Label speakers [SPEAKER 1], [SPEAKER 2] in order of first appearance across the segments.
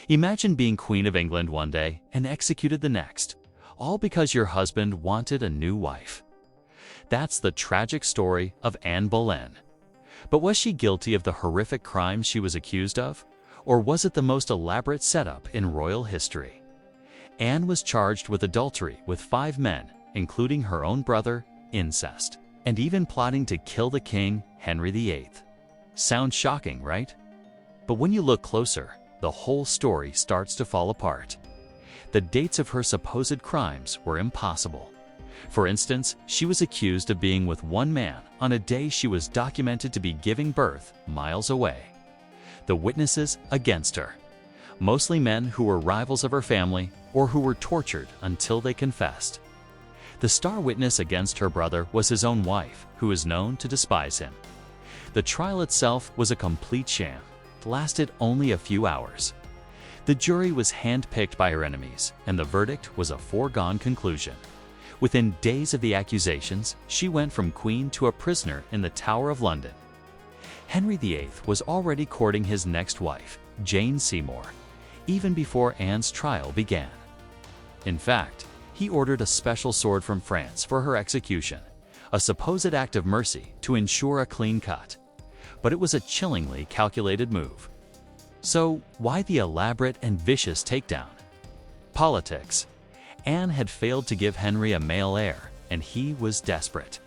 [SPEAKER 1] Imagine being Queen of England one day and executed the next, all because your husband wanted a new wife. That's the tragic story of Anne Boleyn. But was she guilty of the horrific crimes she was accused of? Or was it the most elaborate setup in royal history? Anne was charged with adultery with 5 men, including her own brother, incest, and even plotting to kill the king, Henry VIII. Sounds shocking, right? But when you look closer, the whole story starts to fall apart. The dates of her supposed crimes were impossible. For instance, she was accused of being with one man on a day she was documented to be giving birth miles away. The witnesses against her, mostly men who were rivals of her family or who were tortured until they confessed. The star witness against her brother was his own wife, who is known to despise him. The trial itself was a complete sham. It lasted only a few hours. The jury was handpicked by her enemies, and the verdict was a foregone conclusion. Within days of the accusations, she went from queen to a prisoner in the Tower of London. Henry VIII was already courting his next wife, Jane Seymour, even before Anne's trial began. In fact, he ordered a special sword from France for her execution, a supposed act of mercy to ensure a clean cut. But it was a chillingly calculated move. So, why the elaborate and vicious takedown? Politics. Anne had failed to give Henry a male heir, and he was desperate.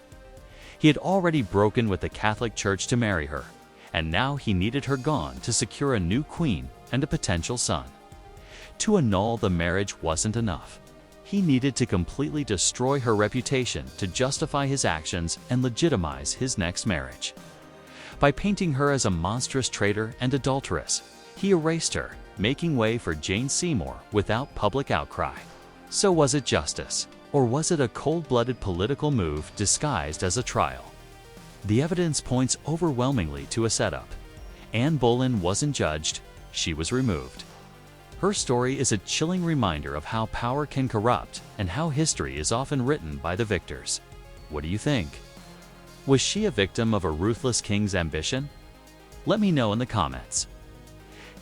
[SPEAKER 1] He had already broken with the Catholic Church to marry her, and now he needed her gone to secure a new queen and a potential son. To annul the marriage wasn't enough. He needed to completely destroy her reputation to justify his actions and legitimize his next marriage. By painting her as a monstrous traitor and adulteress, he erased her, making way for Jane Seymour without public outcry. So was it justice, or was it a cold-blooded political move disguised as a trial? The evidence points overwhelmingly to a setup. Anne Boleyn wasn't judged, she was removed. Her story is a chilling reminder of how power can corrupt and how history is often written by the victors. What do you think? Was she a victim of a ruthless king's ambition? Let me know in the comments.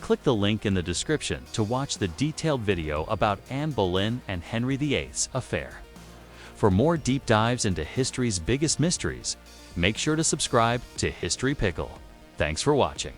[SPEAKER 1] Click the link in the description to watch the detailed video about Anne Boleyn and Henry VIII's affair. For more deep dives into history's biggest mysteries, make sure to subscribe to History Pickle. Thanks for watching.